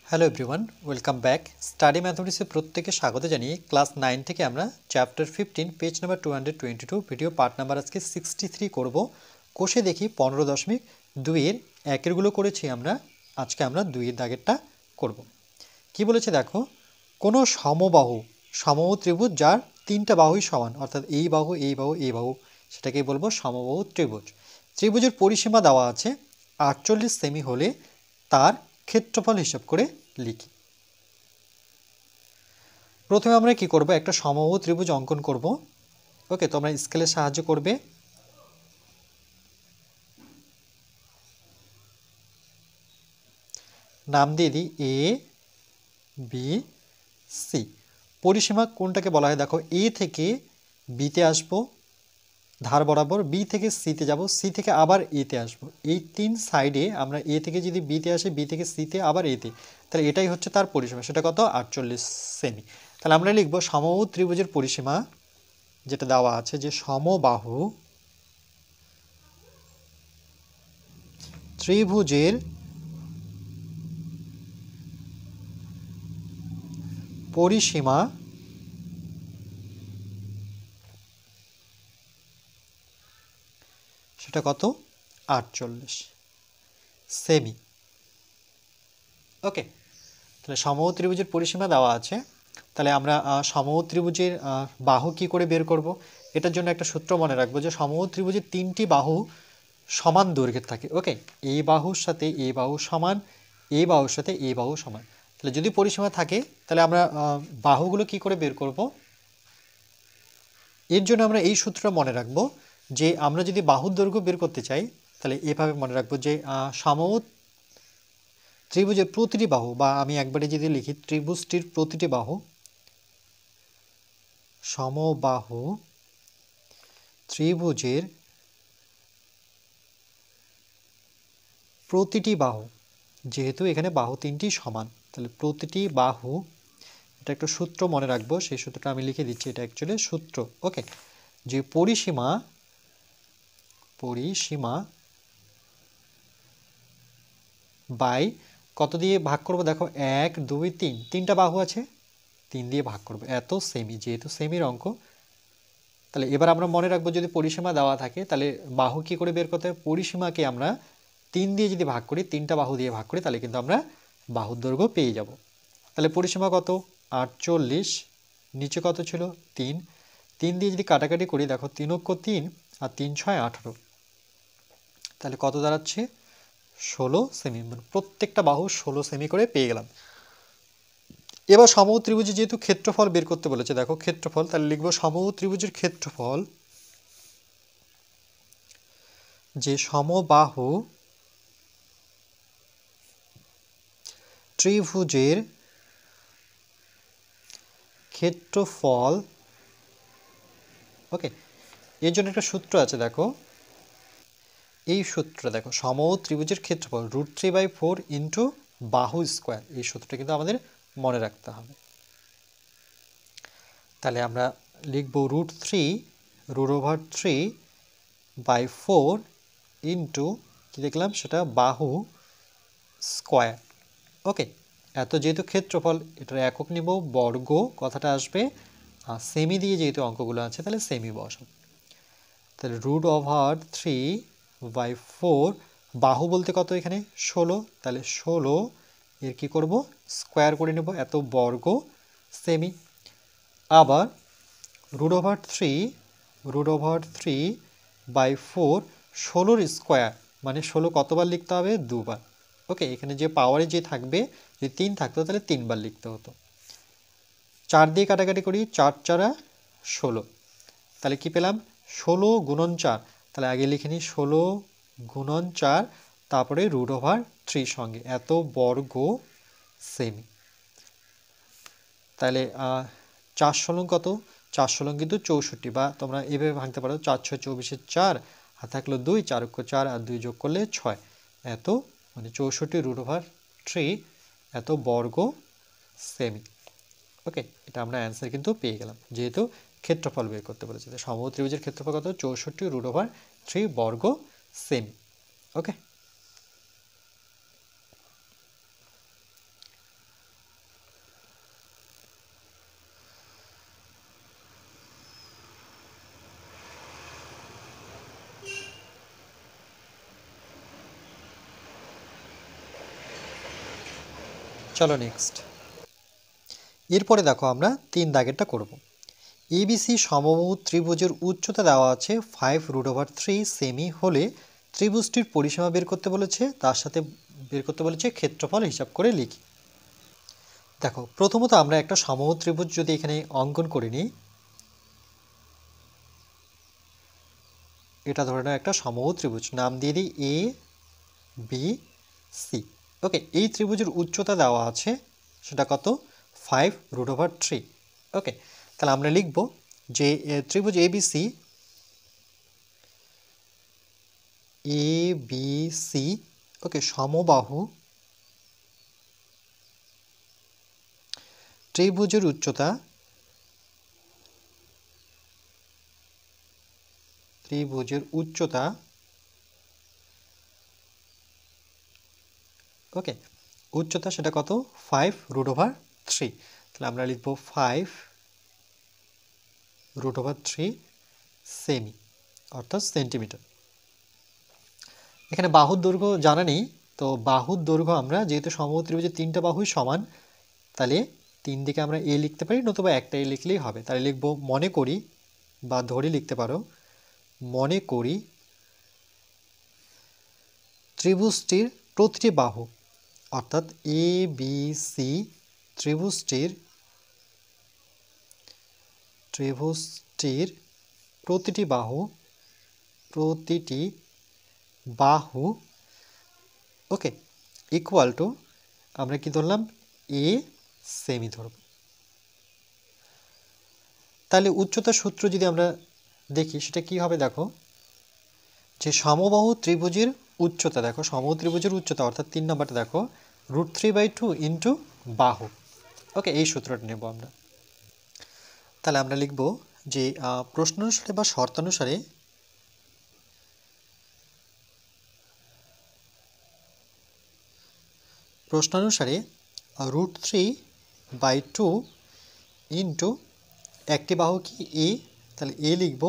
Hello everyone, welcome back. Study ম্যাথমেটিক্সে প্রত্যেকে স্বাগত জানিয়ে ক্লাস 9 থেকে আমরা chapter 15 page number 222 video part number আজকে 63 করব। কোষে দেখি 15.2 এর একেরগুলো করেছি আমরা, আজকে আমরা 2 এর দাগেরটা করব। কি বলেছে দেখো, কোনো সমবাহু ত্রিভুজ যার তিনটা বাহুই সমান, অর্থাৎ এই বাহু এই বাহু এই বাহু, সেটাকেই বলবো সমবাহু ত্রিভুজ। ত্রিভুজের পরিসীমা দেওয়া আছে 48 সেমি হলে তার ক্ষেত্রফল হিসাব করে লিখি। প্রথমে আমরা কি করব, একটা সমবাহু ত্রিভুজ অঙ্কন করব। ওকে, তোমরা স্কেলের সাহায্য করবে। নাম দিয়ে দিই এ বি সি। পরিসীমা কোনটাকে বলা হয় দেখো, এ থেকে বিতে আসবো ধার বরাবর, বি থেকে সিতে যাব, সি থেকে আবার এতে আসবো। এই তিন সাইডে আমরা এ থেকে যদি বিতে আসে, বি থেকে সিতে আবার এতে, তাহলে এটাই হচ্ছে তার পরিসীমা। সেটা কত? 48 সেমি। তাহলে আমরা লিখবো সমবাহু ত্রিভুজের পরিসীমা যেটা দেওয়া আছে, যে সমবাহু ত্রিভুজের পরিসীমা সেটা কত? 48 সেমি। ওকে, তাহলে সমবাহু ত্রিভুজের পরিসীমা দেওয়া আছে। তাহলে আমরা সমবাহু ত্রিভুজের বাহু কি করে বের করব? এটার জন্য একটা সূত্র মনে রাখবো, যে সমবাহু ত্রিভুজের তিনটি বাহু সমান দৈর্ঘ্যের থাকে। ওকে, এই বাহুর সাথে এই বাহু সমান, এই বাহুর সাথে এই বাহু সমান। তাহলে যদি পরিসীমা থাকে, তাহলে আমরা বাহুগুলো কি করে বের করব? এর জন্য আমরা এই সূত্রটা মনে রাখবো, যে আমরা যদি বাহুর দৈর্ঘ্য বের করতে চাই, তাহলে এভাবে মনে রাখবো যে সমবাহু ত্রিভুজের প্রতিটি বাহু, বা আমি একবারে যদি লিখি ত্রিভুজটির প্রতিটি বাহু, সমবাহু ত্রিভুজের প্রতিটি বাহু, যেহেতু এখানে বাহু তিনটি সমান, তাহলে প্রতিটি বাহু, এটা একটা সূত্র মনে রাখবো, সেই সূত্রটা আমি লিখে দিচ্ছি, এটা অ্যাকচুয়ালি সূত্র। ওকে, যে পরিসীমা বাই কত দিয়ে ভাগ করব? দেখো 1 2 3, তিনটা বাহু আছে, 3 দিয়ে ভাগ করব, এত সেমি, যেহেতু সেমির অঙ্ক। তাহলে এবার আমরা মনে রাখবো, যদি পরিসীমা দেওয়া থাকে, তাহলে বাহু কি করে বের করতে হবে? পরিসীমাকে আমরা 3 দিয়ে যদি ভাগ করি, তিনটা বাহু দিয়ে ভাগ করি, তাহলে কিন্তু আমরা বাহুর দৈর্ঘ্য পেয়ে যাব। তাহলে পরিসীমা কত? 48, নিচে কত ছিল? 3। 3 দিয়ে যদি কাটাকাটি করি, দেখো 3 অক্ষ 3 আর 3 6 18, তাহলে কত দাঁড়াচ্ছে? 16 সেমি। প্রত্যেকটা বাহু 16 সেমি করে পেয়ে গেলাম। এবার সমবাহু ত্রিভুজে যেহেতু ক্ষেত্রফল বের করতে বলেছে, দেখো ক্ষেত্রফল, তাহলে লিখবো সমবাহু ত্রিভুজের ক্ষেত্রফল, যে সমবাহু ত্রিভুজের ক্ষেত্রফল। ওকে, এর জন্য একটা সূত্র আছে, দেখো এই সূত্রটা, দেখো সমবাহু ত্রিভুজের ক্ষেত্রফল √3/4 ইন্টু বাহু স্কোয়ার। এই সূত্রটা কিন্তু আমাদের মনে রাখতে হবে। তাহলে আমরা লিখব √3/4 ইন্টু কি দেখলাম, সেটা বাহু স্কোয়ার। ওকে, এত যেহেতু ক্ষেত্রফল, এটার একক নিব বর্গ, কথাটা আসবে, আর সেমি দিয়ে যেহেতু অঙ্কগুলো আছে, তাহলে সেমি বসাবো। তাহলে √3/4, বাহু বলতে কত এখানে? 16, তাহলে 16 এর কি করব? স্কোয়ার করে নেব, এত বর্গ সেমি। আবার √3/4, 16 স্কোয়ার মানে 16 কতবার লিখতে হবে? দুবার। ওকে, এখানে যে পাওয়ারে যে থাকবে, যদি 3 থাকতো তাহলে 3 বার লিখতে হতো। 4 দিয়ে কাটাকাটি করি, 4 4 16, তাহলে কি পেলাম? 16 গুণন 4, তাহলে আগে লিখে নিই 16 গুণন 4, তারপরে √3 সঙ্গে এত বর্গ সেমি। তাহলে 4 16 কত? 4 16 কিন্তু 64, বা তোমরা এভাবে ভাঙতে পারো, 4 6 24 4, আর থাকলো 2, 4 অক্ষ 4 আর 2 যোগ করলে 6, এত মানে 64 √3 এত বর্গ সেমি। ওকে, এটা আমরা অ্যান্সার কিন্তু পেয়ে গেলাম, যেহেতু ক্ষেত্রফল বের করতে বলেছে। সমবাহু ত্রিভুজের ক্ষেত্রফল কত? 64 √3 বর্গ সেমি। ওকে, চলো নেক্সট। এরপরে দেখো আমরা 3 দাগেরটা করব। এবিসি সমবাহু ত্রিভুজের উচ্চতা দেওয়া আছে 5√3 সেমি হলে ত্রিভুজটির পরিসীমা বের করতে বলেছে, তার সাথে বের করতে বলেছে ক্ষেত্রফল হিসাব করে লিখি। দেখো প্রথমত আমরা একটা সমবাহু ত্রিভুজ যদি এখানে অঙ্কন করে নিই, এটা ধরে নাও একটা সমবাহু ত্রিভুজ, নাম দিয়ে দিই এ বি সি। ওকে, এই ত্রিভুজের উচ্চতা দেওয়া আছে সেটা কত? 5√3। ওকে, তাহলে আমরা লিখব যে ত্রিভুজ এবিসি এবিসি ওকে সমবাহু ত্রিভুজের উচ্চতা ওকে উচ্চতা সেটা কত? 5√3। তাহলে আমরা লিখব 5√3 সেমি অর্থাৎ সেন্টিমিটার। এখানে বাহুর দৈর্ঘ্য জানা নেই, তো বাহুর দৈর্ঘ্য আমরা যেহেতু সমবাহু ত্রিভুজের 3টা বাহুই সমান, তাহলে 3 দিকে আমরা এ লিখতে পারি, নতুবা একটা এ লিখলেই হবে। তাহলে লিখব মনে করি, বা ধরে লিখতে পারো, মনে করি ত্রিভুজটির প্রতিটি বাহু অর্থাৎ এ বি সি ত্রিভুজটির প্রতিটি বাহু ওকে ইকুয়াল টু আমরা কি ধরলাম? এ সেমি ধরব। তাহলে উচ্চতার সূত্র যদি আমরা দেখি সেটা কি হবে, দেখো যে সমবাহু ত্রিভুজের উচ্চতা, দেখো সমবাহু ত্রিভুজের উচ্চতা অর্থাৎ 3 নম্বরটা দেখো √3/2 ইন্টু বাহু। ওকে, এই সূত্রটা নেব আমরা। তাহলে আমরা লিখব যে প্রশ্নানুসারে বা শর্তানুসারে √3/2 ইন্টু একটি বাহু কি এ, তাহলে এ লিখব,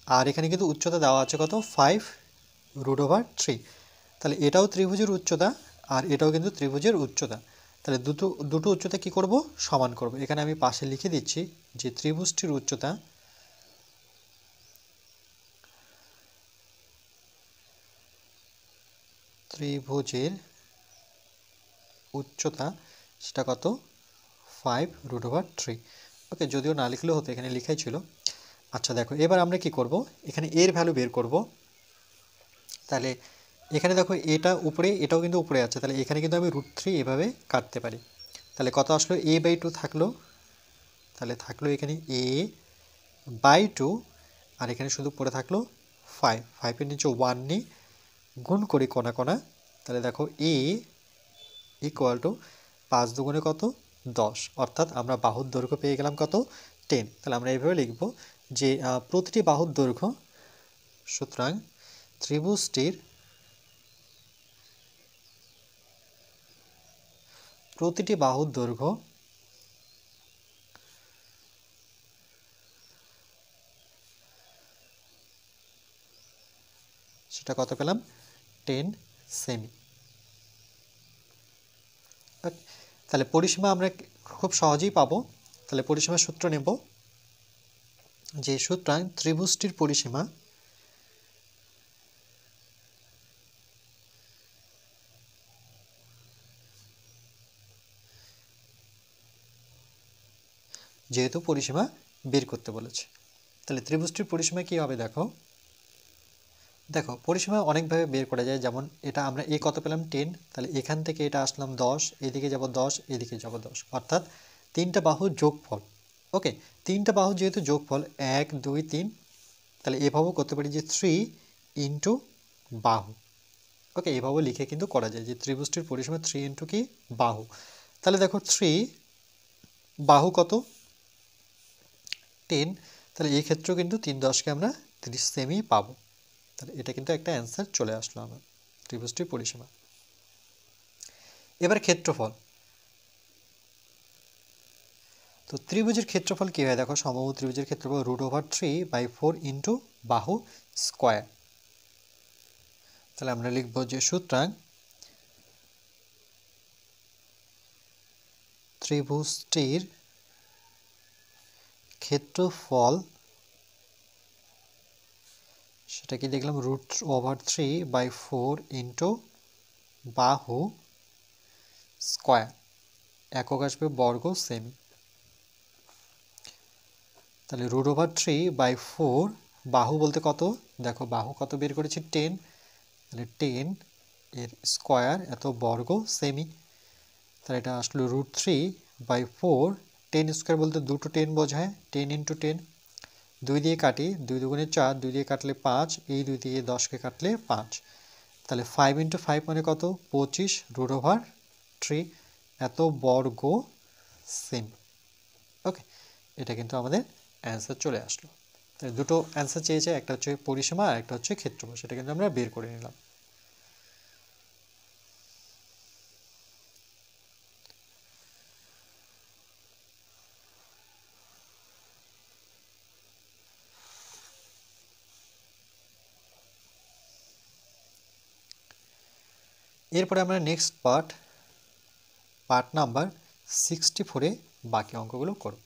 আর এখানে কিন্তু উচ্চতা দেওয়া আছে কত? 5√3। তাহলে এটাও ত্রিভুজের উচ্চতা আর এটাও কিন্তু ত্রিভুজের উচ্চতা। তাহলে দুটো উচ্চতা কি করব? সমান করব। এখানে আমি পাশে লিখে দিচ্ছি যে ত্রিভুজটির উচ্চতা সেটা কত? 5√3। ওকে, যদিও না লিখলেও হতো, এখানে লেখাই ছিল। আচ্ছা দেখো, এবার আমরা কি করব? এখানে এর ভ্যালু বের করব। তাহলে এখানে দেখো এটা উপরে, এটাও কিন্তু উপরে আছে, তাহলে এখানে কিন্তু আমি √3 এভাবে কাটতে পারি। তাহলে কত আসলো? a/2 থাকলো, তাহলে থাকলো এখানে a/2, আর এখানে শুধু পড়ে থাকলো 5 এর নিচে 1 নিই, গুণ করি কোনা কোনা। তাহলে দেখো a ইকুয়াল টু 5 দুগুণে কত? 10, অর্থাৎ আমরা বাহুর দৈর্ঘ্য পেয়ে গেলাম কত? 10। তাহলে আমরা এইভাবে লিখব যে প্রতিটি বাহুর দৈর্ঘ্য, সুতরাং ত্রিভুজটির প্রতিটি বাহুর দৈর্ঘ্য সেটা কত পেলাম? 10 সেমি। তাহলে পরিসীমা আমরা খুব সহজেই পাবো। তাহলে পরিসীমার সূত্র নেব, যে সুতরাং ত্রিভুজটির পরিসীমা যেহেতু পরিসীমা বের করতে বলেছে, তাহলে ত্রিভুজটির পরিসীমা কি হবে? দেখো পরিসীমা অনেকভাবে বের করা যায়। যেমন এটা আমরা এ কত পেলাম? 10, তাহলে এখান থেকে এটা আসলাম 10, এদিকে যাব 10, এদিকে যাব 10, অর্থাৎ 3টা বাহুর যোগফল। ওকে, 3টা বাহু যেহেতু যোগফল 1 2 3, তাহলে এভাবেও করতে পারি যে 3 ইন্টু বাহু। ওকে, এভাবেও লিখে কিন্তু করা যায় যে ত্রিভুজটির পরিসীমা 3 ইন্টু কি? বাহু। তাহলে দেখো 3 বাহু কত? 10, তাহলে এই ক্ষেত্রেও কিন্তু 3×10 আমরা 30 সেমি পাবো। তাহলে এটা কিন্তু একটা অ্যান্সার চলে আসলো আমার ত্রিভুজটির পরিসীমা। এবার ক্ষেত্রফল। তো ত্রিভুজের ক্ষেত্রফল কি হয়? দেখো সমবাহু ত্রিভুজের ক্ষেত্রফল √3/4 ইন্টু বাহু স্কয়ার। তাহলে আমরা লিখব যে সুতরাং ত্রিভুজটির ক্ষেত্রফল সেটা কি দেখলাম √3/4 ইন্টু বাহু স্কয়ার, একক আসবে বর্গ সেমি। তাহলে √3/4 বাহু বলতে কত, দেখো বাহু কত বের করেছি 10, তাহলে 10 এর স্কয়ার এত বর্গ সেমি, তাহলে এটা আসলে √3/4। 10 স্কয়ার বলতে দুটো 10 বোঝায়, 10 × 10, 2 দিয়ে কাটি, 2 দুগুণে 4, 2 দিয়ে কাটলে 5, এই 2 দিয়ে 10কে কাটলে 5, তাহলে 5 × 5 মানে কত 25 √3 এত বর্গ সেমি। ওকে, এটা কিন্তু আমাদের অ্যান্সার চলে আসলো। তাহলে দুটো অ্যান্সার চেয়েছে, একটা হচ্ছে পরিসীমা আর একটা হচ্ছে ক্ষেত্রফল, সেটা কিন্তু আমরা বের করে নিলাম। এরপরে আমরা নেক্সট পার্ট নাম্বার 64-এ বাকি অঙ্কগুলো করব।